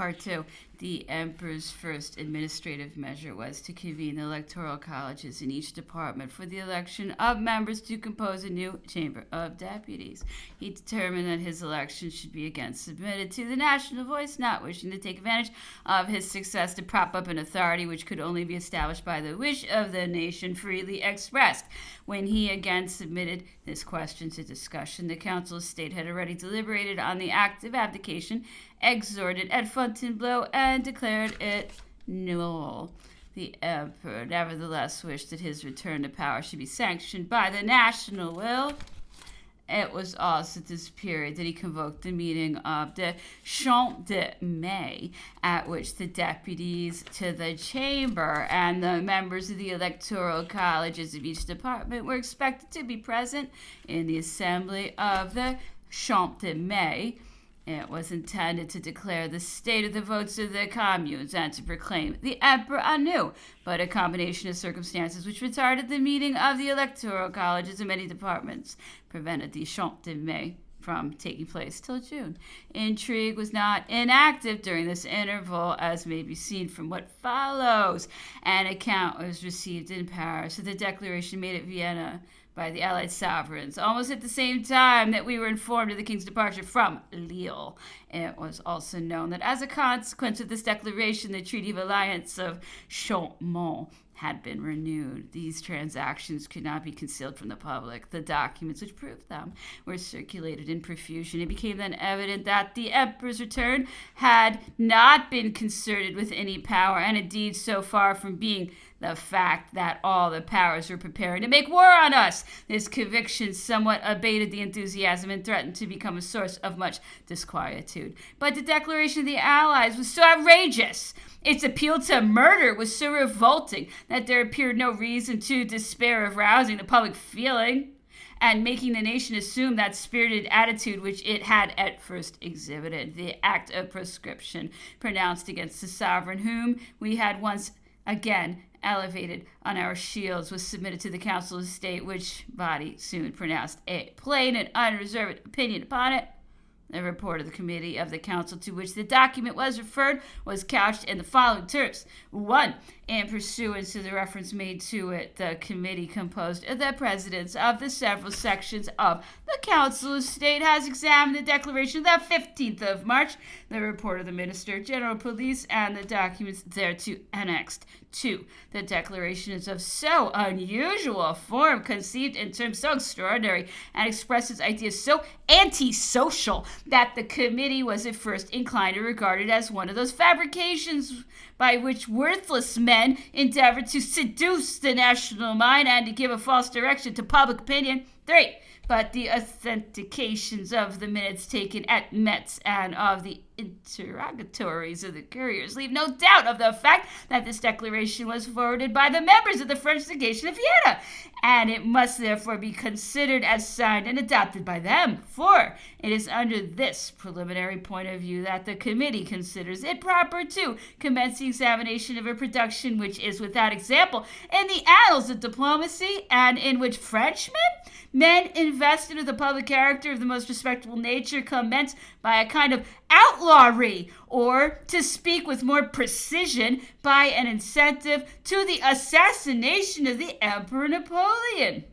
Part 2. The emperor's first administrative measure was to convene the electoral colleges in each department for the election of members to compose a new Chamber of Deputies. He determined that his election should be again submitted to the national voice, not wishing to take advantage of his success to prop up an authority which could only be established by the wish of the nation freely expressed. When he again submitted this question to discussion, the Council of State had already deliberated on the act of abdication, exhorted at Fontainebleau, and declared it null. The emperor nevertheless wished that his return to power should be sanctioned by the national will. It was also at this period that he convoked the meeting of the Champ de Mai, at which the deputies to the chamber and the members of the electoral colleges of each department were expected to be present in the assembly of the Champ de Mai. It was intended to declare the state of the votes of the communes and to proclaim the emperor anew, but a combination of circumstances which retarded the meeting of the electoral colleges in many departments prevented the Champ de Mai from taking place till June. Intrigue was not inactive during this interval, as may be seen from what follows. An account was received in Paris of the declaration made at Vienna by the allied sovereigns, almost at the same time that we were informed of the king's departure from Lille. It was also known that as a consequence of this declaration, the Treaty of Alliance of Chaumont had been renewed. These transactions could not be concealed from the public. The documents which proved them were circulated in profusion. It became then evident that the emperor's return had not been concerted with any power, and indeed, so far from being the fact that all the powers were preparing to make war on us, this conviction somewhat abated the enthusiasm and threatened to become a source of much disquietude. But the declaration of the Allies was so outrageous, its appeal to murder was so revolting, that there appeared no reason to despair of rousing the public feeling and making the nation assume that spirited attitude which it had at first exhibited. The act of proscription pronounced against the sovereign whom we had once again elevated on our shields was submitted to the Council of State, which body soon pronounced a plain and unreserved opinion upon it. The report of the committee of the council to which the document was referred was couched in the following terms. 1. In pursuance to the reference made to it, the committee composed of the presidents of the several sections of the Council of State has examined the declaration of the 15th of March, the report of the Minister, General Police, and the documents thereto annexed. 2. The declaration is of so unusual a form, conceived in terms so extraordinary, and expresses ideas so antisocial that the committee was at first inclined to regard it as one of those fabrications by which worthless men endeavor to seduce the national mind and to give a false direction to public opinion. 3. But the authentications of the minutes taken at Metz and of the interrogatories of the couriers leave no doubt of the fact that this declaration was forwarded by the members of the French legation of Vienna, and it must therefore be considered as signed and adopted by them. 4. It is under this preliminary point of view that the committee considers it proper to commence the examination of a production which is without example in the annals of diplomacy, and in which Frenchmen, men invested with a public character of the most respectable nature, commence by a kind of outlawry, or, to speak with more precision, by an incentive to the assassination of the Emperor Napoleon.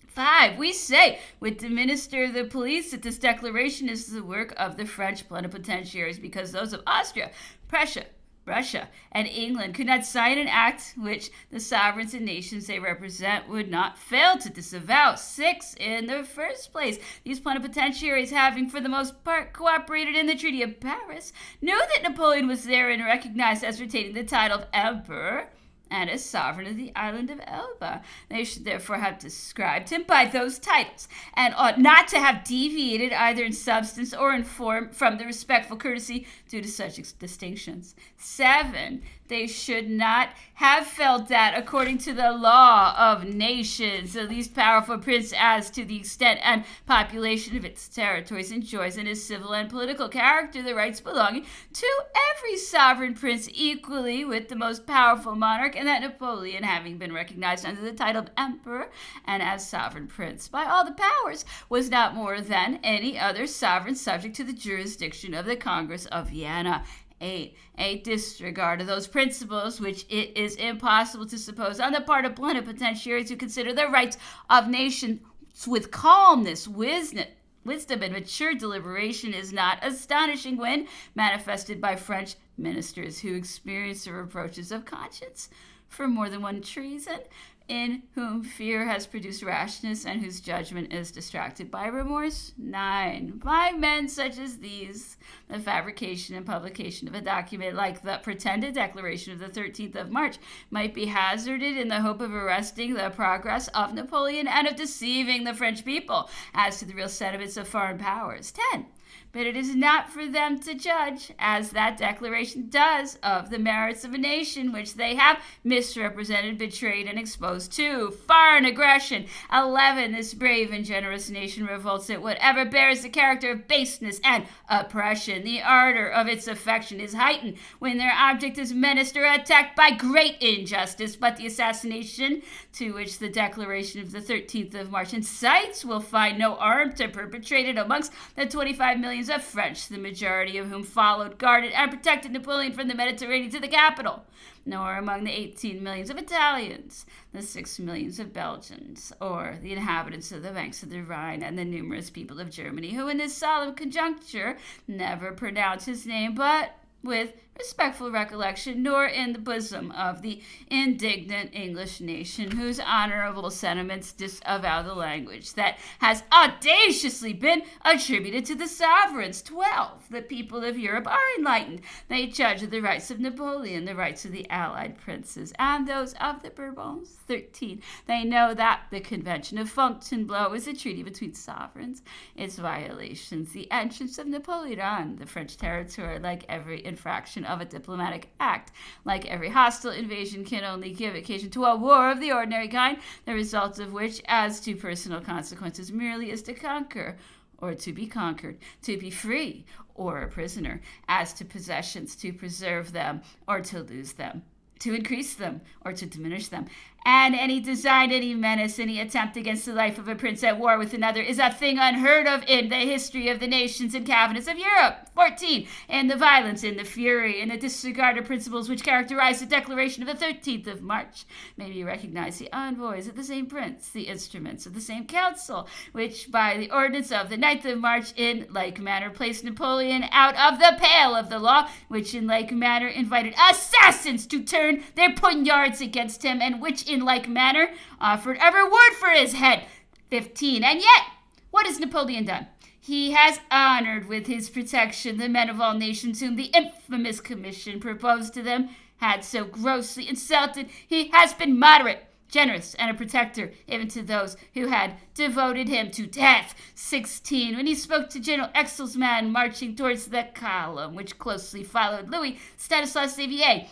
5. We say, with the Minister of the Police, that this declaration is the work of the French plenipotentiaries, because those of Austria, Prussia, Russia, and England could not sign an act which the sovereigns and nations they represent would not fail to disavow. 6. In the first place, these plenipotentiaries, having for the most part cooperated in the Treaty of Paris, knew that Napoleon was therein recognized as retaining the title of Emperor and as sovereign of the island of Elba. They should therefore have described him by those titles, and ought not to have deviated either in substance or in form from the respectful courtesy due to such distinctions. 7. They should not have felt that, according to the law of nations, the least powerful prince, as to the extent and population of its territories, enjoys in his civil and political character the rights belonging to every sovereign prince equally with the most powerful monarch, and that Napoleon, having been recognized under the title of Emperor and as sovereign prince by all the powers, was not more than any other sovereign subject to the jurisdiction of the Congress of Vienna. 8. A disregard of those principles which it is impossible to suppose on the part of plenipotentiaries who consider the rights of nations with calmness, wisdom, and mature deliberation is not astonishing when manifested by French ministers who experience the reproaches of conscience for more than one treason, in whom fear has produced rashness and whose judgment is distracted by remorse. 9. By men such as these, the fabrication and publication of a document like the pretended Declaration of the 13th of March might be hazarded in the hope of arresting the progress of Napoleon and of deceiving the French people as to the real sentiments of foreign powers. 10. But it is not for them to judge, as that declaration does, of the merits of a nation which they have misrepresented, betrayed, and exposed to foreign aggression. 11. This brave and generous nation revolts at whatever bears the character of baseness and oppression. The ardor of its affection is heightened when their object is menaced or attacked by great injustice, but the assassination to which the Declaration of the 13th of March incites will find no arm to perpetrate it amongst the 25 millions of French, the majority of whom followed, guarded, and protected Napoleon from the Mediterranean to the capital, nor among the 18 millions of Italians, the 6 millions of Belgians, or the inhabitants of the banks of the Rhine, and the numerous people of Germany, who in this solemn conjuncture never pronounce his name, but with respectful recollection, nor in the bosom of the indignant English nation, whose honorable sentiments disavow the language that has audaciously been attributed to the sovereigns. 12. The people of Europe are enlightened. They judge of the rights of Napoleon, the rights of the allied princes, and those of the Bourbons. 13. They know that the Convention of Fontainebleau is a treaty between sovereigns. Its violations, the entrance of Napoleon on the French territory, like every infraction of a diplomatic act, like every hostile invasion, can only give occasion to a war of the ordinary kind, the result of which, as to personal consequences, merely is to conquer or to be conquered, to be free or a prisoner, as to possessions, to preserve them or to lose them, to increase them or to diminish them. And any design, any menace, any attempt against the life of a prince at war with another is a thing unheard of in the history of the nations and cabinets of Europe. 14. In the violence, in the fury, in the disregard of principles which characterize the Declaration of the 13th of March, may be recognized the envoys of the same prince, the instruments of the same council, which by the ordinance of the 9th of March in like manner placed Napoleon out of the pale of the law, which in like manner invited assassins to turn their poniards against him, and which in like manner offered a reward for his head. 15. And yet, what has Napoleon done? He has honored with his protection the men of all nations whom the infamous commission proposed to them had so grossly insulted. He has been moderate, generous, and a protector even to those who had devoted him to death. 16. When he spoke to General Excel's man marching towards the column which closely followed Louis Stanislas Savary,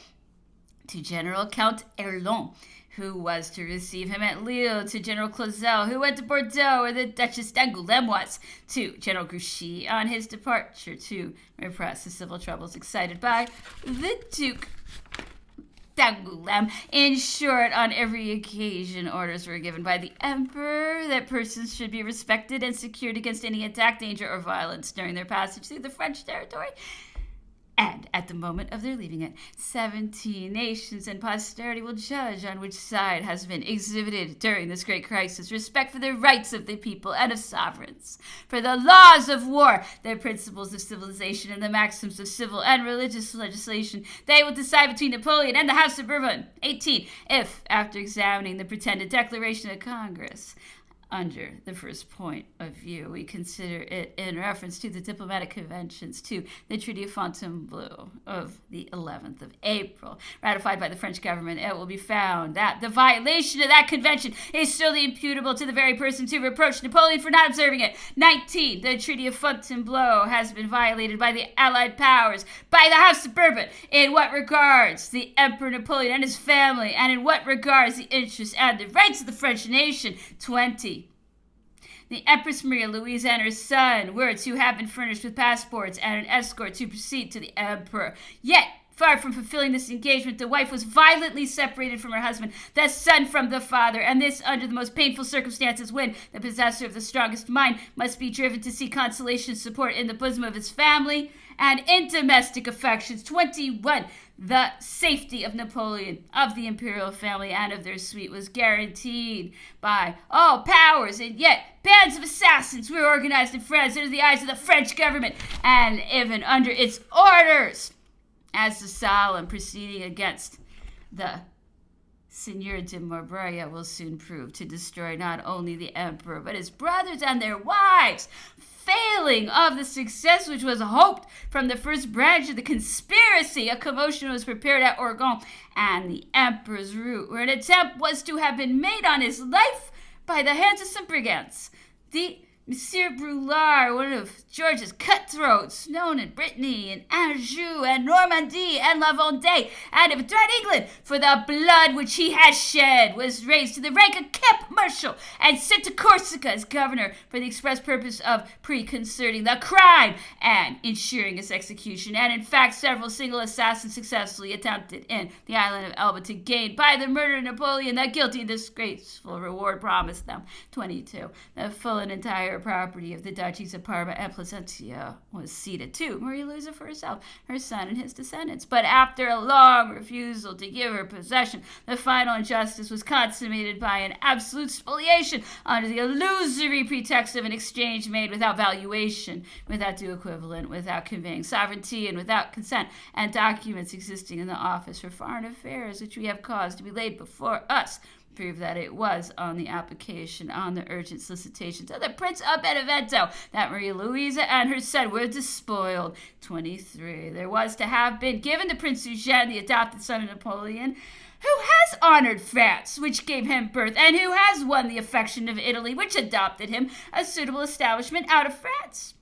to General Count Erlon, who was to receive him at Lille, to General Clausel, who went to Bordeaux, where the Duchess d'Angoulême was, to General Grouchy on his departure to repress the civil troubles excited by the Duke d'Angoulême. In short, on every occasion, orders were given by the Emperor that persons should be respected and secured against any attack, danger, or violence during their passage through the French territory, and at the moment of their leaving it. 17. Nations and posterity will judge on which side has been exhibited during this great crisis respect for the rights of the people and of sovereigns, for the laws of war, their principles of civilization, and the maxims of civil and religious legislation. They will decide between Napoleon and the House of Bourbon. 18. If, after examining the pretended Declaration of Congress, under the first point of view, we consider it in reference to the diplomatic conventions, to the Treaty of Fontainebleau of the 11th of April, ratified by the French government, it will be found that the violation of that convention is solely imputable to the very persons who reproached Napoleon for not observing it. 19. The Treaty of Fontainebleau has been violated by the Allied powers, by the House of Bourbon, in what regards the Emperor Napoleon and his family, and in what regards the interests and the rights of the French nation. 20. The Empress Maria Louise and her son were to have been furnished with passports and an escort to proceed to the Emperor. Yet, far from fulfilling this engagement, the wife was violently separated from her husband, the son from the father, and this under the most painful circumstances, when the possessor of the strongest mind must be driven to seek consolation and support in the bosom of his family and in domestic affections. 21. The safety of Napoleon, of the imperial family, and of their suite was guaranteed by all powers, and yet bands of assassins were organized in France under the eyes of the French government and even under its orders, as the solemn proceeding against the Seigneur de Montbreuil will soon prove, to destroy not only the emperor but his brothers and their wives. Failing of the success which was hoped from the first branch of the conspiracy, a commotion was prepared at Orgon and the emperor's route, where an attempt was to have been made on his life by the hands of some brigands. The Monsieur Brulard, one of George's cutthroats, known in Brittany and Anjou and Normandy and La Vendée, and of threat England for the blood which he had shed, was raised to the rank of camp marshal and sent to Corsica as governor for the express purpose of preconcerting the crime and ensuring its execution. And in fact, several single assassins successfully attempted in the island of Elba to gain by the murder of Napoleon that guilty and disgraceful reward promised them. 22. The full and entire property of the duchies of Parma and Placentia was ceded to Maria Louisa for herself, her son, and his descendants. But after a long refusal to give her possession, the final injustice was consummated by an absolute spoliation under the illusory pretext of an exchange made without valuation, without due equivalent, without conveying sovereignty, and without consent, and documents existing in the Office for Foreign Affairs, which we have caused to be laid before us, prove that it was on the application, on the urgent solicitations of the Prince of Benevento, that Maria Louisa and her son were despoiled. 23. There was to have been given to Prince Eugene, the adopted son of Napoleon, who has honored France, which gave him birth, and who has won the affection of Italy, which adopted him, a suitable establishment out of France.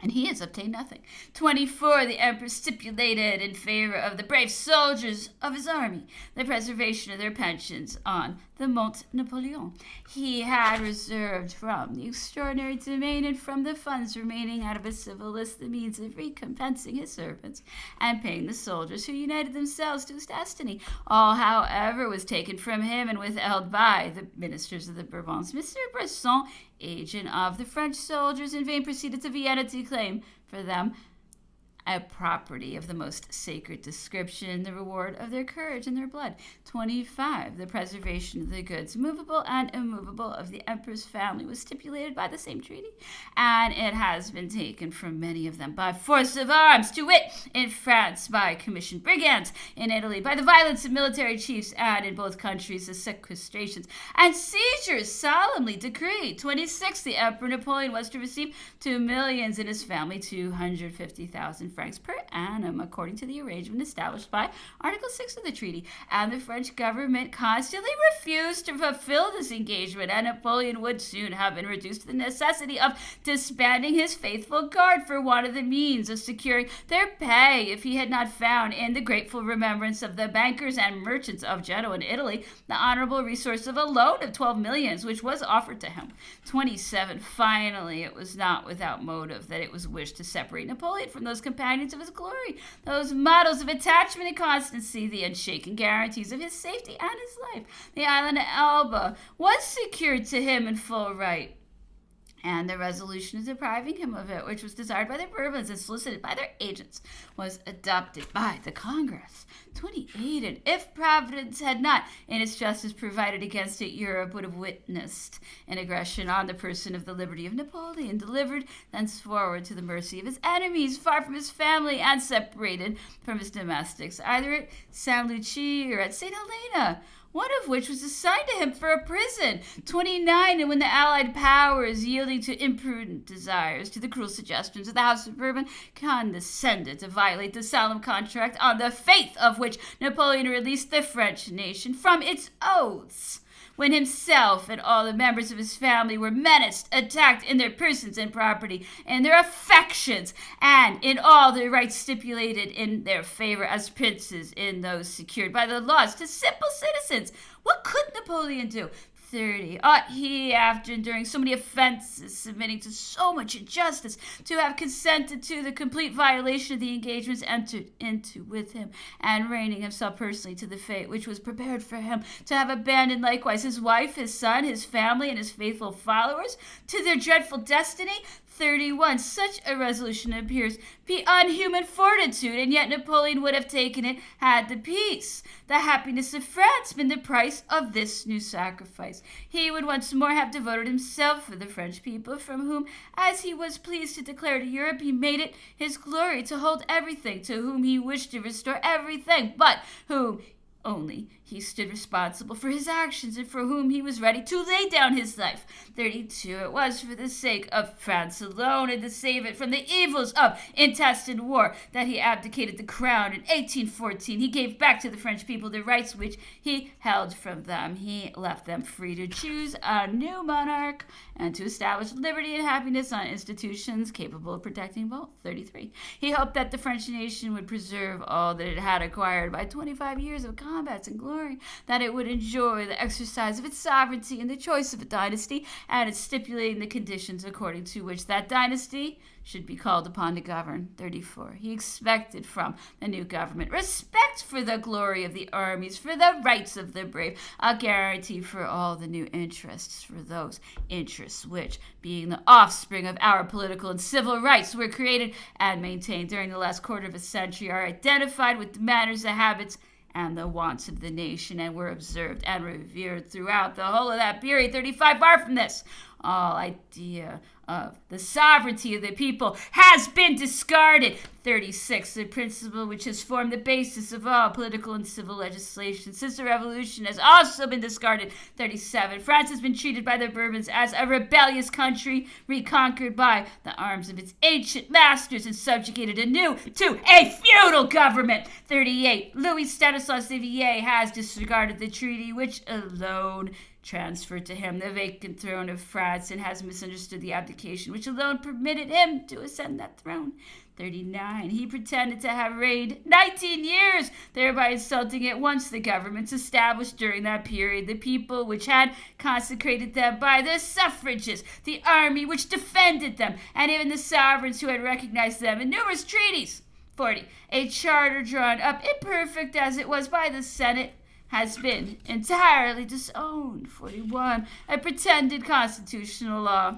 And he has obtained nothing. 24. The emperor stipulated in favor of the brave soldiers of his army the preservation of their pensions on the Mont Napoleon. He had reserved from the extraordinary domain and from the funds remaining out of a civil list the means of recompensing his servants and paying the soldiers who united themselves to his destiny. All, however, was taken from him and withheld by the ministers of the Bourbons. Monsieur Bresson, agent of the French soldiers, in vain proceeded to Vienna to claim for them a property of the most sacred description, the reward of their courage and their blood. 25. The preservation of the goods, movable and immovable, of the emperor's family was stipulated by the same treaty, and it has been taken from many of them by force of arms, to wit, in France by commissioned brigands, in Italy by the violence of military chiefs, and in both countries the sequestrations and seizures solemnly decreed. 26. The Emperor Napoleon was to receive 2 millions in his family, 250,000 francs per annum, according to the arrangement established by Article 6 of the treaty, and the French government constantly refused to fulfill this engagement, and Napoleon would soon have been reduced to the necessity of disbanding his faithful guard for want of the means of securing their pay, if he had not found in the grateful remembrance of the bankers and merchants of Genoa and Italy the honorable resource of a loan of 12 millions, which was offered to him. 27. Finally, it was not without motive that it was wished to separate Napoleon from those companions of his glory, those models of attachment and constancy, the unshaken guarantees of his safety and his life. The island of Elba was secured to him in full right, and the resolution of depriving him of it, which was desired by the Bourbons and solicited by their agents, was adopted by the Congress. 28. And if Providence had not, in its justice, provided against it, Europe would have witnessed an aggression on the person of the liberty of Napoleon, delivered thenceforward to the mercy of his enemies, far from his family and separated from his domestics, either at Saint Lucie or at St. Helena, one of which was assigned to him for a prison. 29. And when the allied powers, yielding to imprudent desires, to the cruel suggestions of the House of Bourbon, condescended to violate the solemn contract on the faith of which Napoleon released the French nation from its oaths, when himself and all the members of his family were menaced, attacked in their persons and property, in their affections, and in all their rights stipulated in their favor as princes, in those secured by the laws to simple citizens, what could Napoleon do? 30. Ought he, after enduring so many offenses, submitting to so much injustice, to have consented to the complete violation of the engagements entered into with him, and reining himself personally to the fate which was prepared for him, to have abandoned likewise his wife, his son, his family, and his faithful followers to their dreadful destiny? 31. Such a resolution appears beyond human fortitude, and yet Napoleon would have taken it had the peace, the happiness of France, been the price of this new sacrifice. He would once more have devoted himself for the French people, from whom, as he was pleased to declare to Europe, he made it his glory to hold everything, to whom he wished to restore everything, but whom only he stood responsible for his actions, and for whom he was ready to lay down his life. 32. It was for the sake of France alone, and to save it from the evils of intestine war, that he abdicated the crown in 1814. He gave back to the French people the rights which he held from them. He left them free to choose a new monarch and to establish liberty and happiness on institutions capable of protecting both. 33. He hoped that the French nation would preserve all that it had acquired by 25 years of combats and glory, that it would enjoy the exercise of its sovereignty in the choice of a dynasty, and in stipulating the conditions according to which that dynasty should be called upon to govern. 34. He expected from the new government respect for the glory of the armies, for the rights of the brave, a guarantee for all the new interests, for those interests which, being the offspring of our political and civil rights, were created and maintained during the last quarter of a century, are identified with the manners, the habits, and the wants of the nation, and were observed and revered throughout the whole of that period. 35. Far from this, all idea of the sovereignty of the people has been discarded. 36. The principle which has formed the basis of all political and civil legislation since the Revolution has also been discarded. 37. France has been treated by the Bourbons as a rebellious country, reconquered by the arms of its ancient masters and subjugated anew to a feudal government. 38. Louis Stanislaus Xavier has disregarded the treaty which alone transferred to him the vacant throne of France, and has misunderstood the abdication which alone permitted him to ascend that throne. 39. He pretended to have reigned 19 years, thereby insulting at once the governments established during that period, the people which had consecrated them by the suffrages, the army which defended them, and even the sovereigns who had recognized them in numerous treaties. 40. A charter drawn up, imperfect as it was by the Senate, has been entirely disowned. 41. A pretended constitutional law,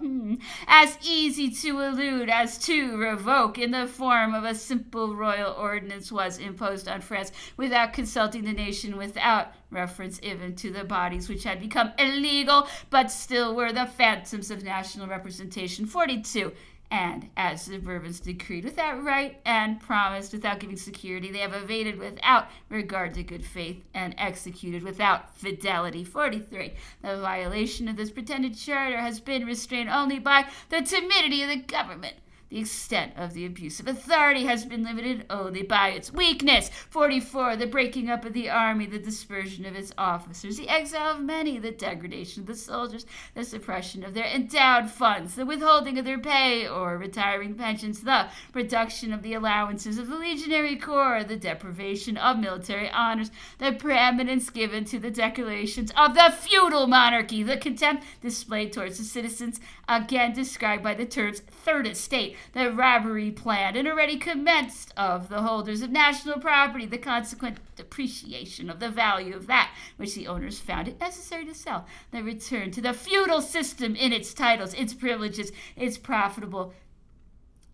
as easy to elude as to revoke, in the form of a simple royal ordinance, was imposed on France without consulting the nation, without reference even to the bodies which had become illegal, but still were the phantoms of national representation. 42. And as the Bourbons decreed without right and promised without giving security, they have evaded without regard to good faith and executed without fidelity. 43. The violation of this pretended charter has been restrained only by the timidity of the government. The extent of the abuse of authority has been limited only by its weakness. 44. The breaking up of the army, the dispersion of its officers, the exile of many, the degradation of the soldiers, the suppression of their endowed funds, the withholding of their pay or retiring pensions, the reduction of the allowances of the legionary corps, the deprivation of military honors, the preeminence given to the declarations of the feudal monarchy, the contempt displayed towards the citizens, again described by the terms third estate, the robbery planned and already commenced of the holders of national property, the consequent depreciation of the value of that which the owners found it necessary to sell, the return to the feudal system in its titles, its privileges, its profitable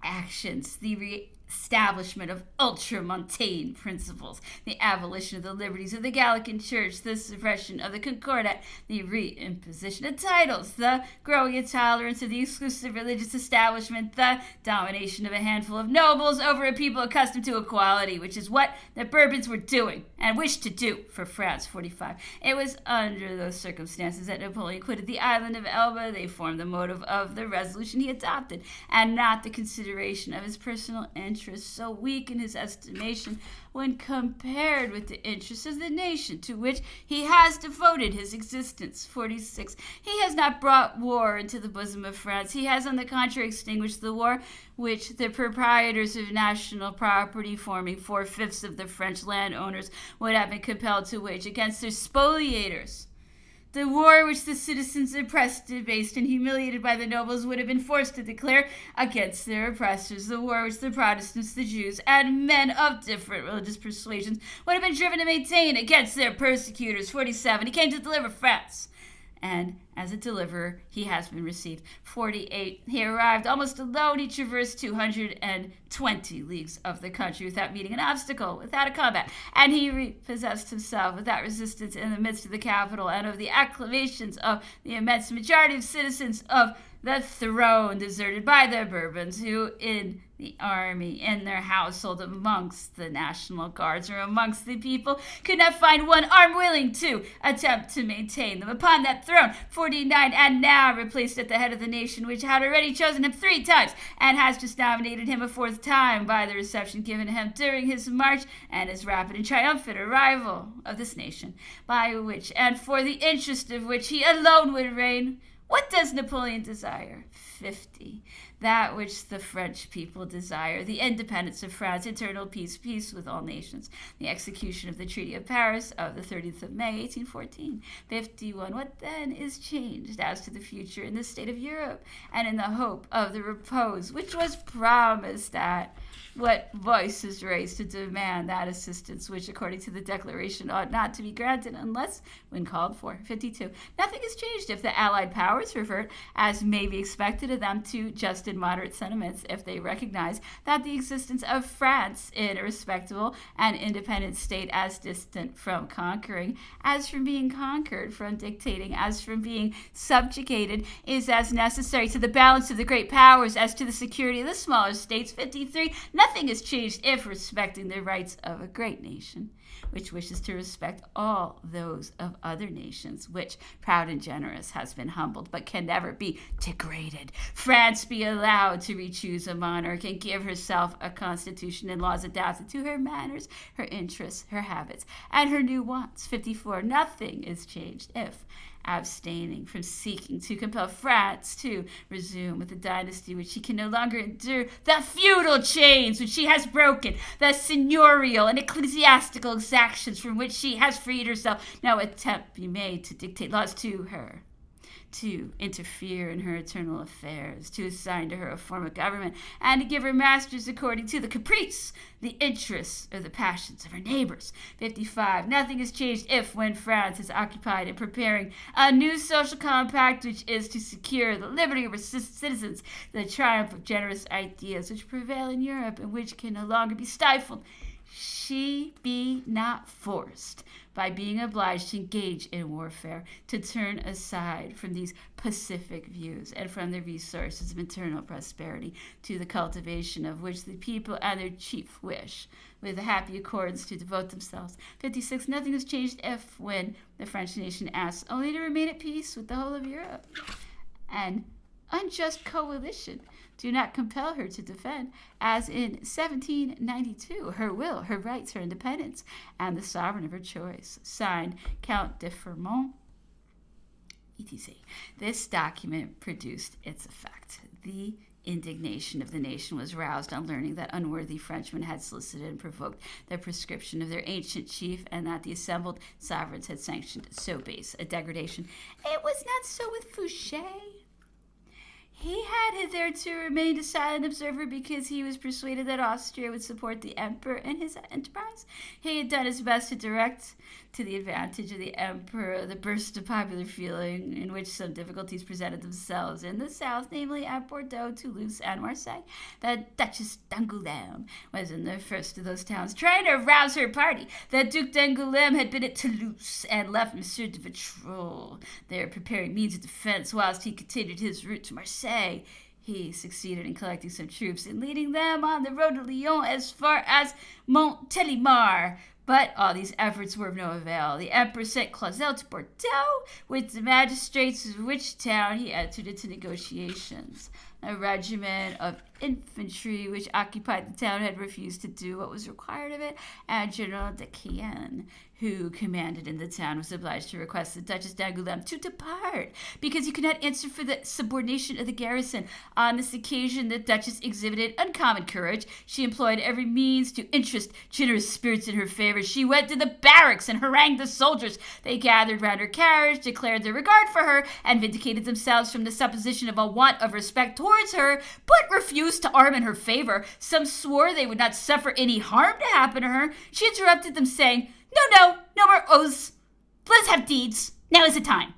actions, the establishment of ultramontane principles, the abolition of the liberties of the Gallican Church, the suppression of the Concordat, the reimposition of titles, the growing intolerance of the exclusive religious establishment, the domination of a handful of nobles over a people accustomed to equality, which is what the Bourbons were doing and wished to do for France. 45. It was under those circumstances that Napoleon quitted the island of Elba. They formed the motive of the resolution he adopted, and not the consideration of his personal interests, so weak in his estimation when compared with the interests of the nation to which he has devoted his existence. 46. He has not brought war into the bosom of France. He has, on the contrary, extinguished the war which the proprietors of national property, forming 4/5 of the French landowners, would have been compelled to wage against their spoliators. The war which the citizens oppressed, debased, and humiliated by the nobles would have been forced to declare against their oppressors. The war which the Protestants, the Jews, and men of different religious persuasions would have been driven to maintain against their persecutors. 47. He came to deliver France and as a deliverer, he has been received. 48, he arrived almost alone. He traversed 220 leagues of the country without meeting an obstacle, without a combat, and he repossessed himself without resistance in the midst of the capital and of the acclamations of the immense majority of citizens of the throne, deserted by the Bourbons, who in the army, in their household, amongst the National Guards, or amongst the people, could not find one arm willing to attempt to maintain them upon that throne. 49, and now replaced at the head of the nation, which had already chosen him 3 times, and has just nominated him a 4th time by the reception given him during his march and his rapid and triumphant arrival of this nation, by which, and for the interest of which he alone would reign. What does Napoleon desire? 50. That which the French people desire, the independence of France, eternal peace, peace with all nations, the execution of the Treaty of Paris of the 30th of May, 1814. 51. What then is changed as to the future in the state of Europe, and in the hope of the repose which was promised at? What voice is raised to demand that assistance which, according to the declaration, ought not to be granted unless when called for? 52. Nothing is changed if the Allied powers revert, as may be expected of them, to just and moderate sentiments, if they recognize that the existence of France in a respectable and independent state, as distant from conquering as from being conquered, from dictating as from being subjugated, is as necessary to the balance of the great powers as to the security of the smaller states. 53. Nothing is changed if, respecting the rights of a great nation, which wishes to respect all those of other nations, which, proud and generous, has been humbled, but can never be degraded, France be allowed to re-choose a monarch and give herself a constitution and laws adapted to her manners, her interests, her habits, and her new wants. 54. Nothing is changed if, abstaining from seeking to compel France to resume with the dynasty which she can no longer endure, the feudal chains which she has broken, the seigneurial and ecclesiastical exactions from which she has freed herself, no attempt be made to dictate laws to her, to interfere in her internal affairs, to assign to her a form of government, and to give her masters according to the caprice, the interests, or the passions of her neighbors. 55. Nothing is changed if, when France is occupied in preparing a new social compact which is to secure the liberty of her citizens, the triumph of generous ideas which prevail in Europe and which can no longer be stifled, she be not forced, by being obliged to engage in warfare, to turn aside from these pacific views and from the resources of internal prosperity, to the cultivation of which the people and their chief wish, with a happy accordance, to devote themselves. 56. Nothing has changed if, when the French nation asks only to remain at peace with the whole of Europe, an unjust coalition do not compel her to defend, as in 1792, her will, her rights, her independence, and the sovereign of her choice. Signed, Count de Fermont, etc. This document produced its effect. The indignation of the nation was roused on learning that unworthy Frenchmen had solicited and provoked the proscription of their ancient chief, and that the assembled sovereigns had sanctioned so base a degradation. It was not so with Fouché. He had hitherto remained a silent observer because he was persuaded that Austria would support the emperor in his enterprise. He had done his best to direct, to the advantage of the emperor, the burst of popular feeling in which some difficulties presented themselves in the south, namely at Bordeaux, Toulouse, and Marseille. The Duchess d'Angoulême was in the first of those towns, trying to arouse her party. The Duc d'Angoulême had been at Toulouse and left Monsieur de Vitrolles there preparing means of defense whilst he continued his route to Marseille. He succeeded in collecting some troops and leading them on the road to Lyon as far as Montélimar. But all these efforts were of no avail. The emperor sent Clausel to Bordeaux with the magistrates, of which town he entered into negotiations. A regiment of infantry which occupied the town had refused to do what was required of it, and General de Caen, who commanded in the town, was obliged to request the Duchess d'Angoulême to depart, because he could not answer for the subordination of the garrison. On this occasion, the Duchess exhibited uncommon courage. She employed every means to interest generous spirits in her favor. She went to the barracks and harangued the soldiers. They gathered round her carriage, declared their regard for her, and vindicated themselves from the supposition of a want of respect towards her, but refused to arm in her favor. Some swore they would not suffer any harm to happen to her. She interrupted them, saying, No more oaths. Let us have deeds. Now is the time.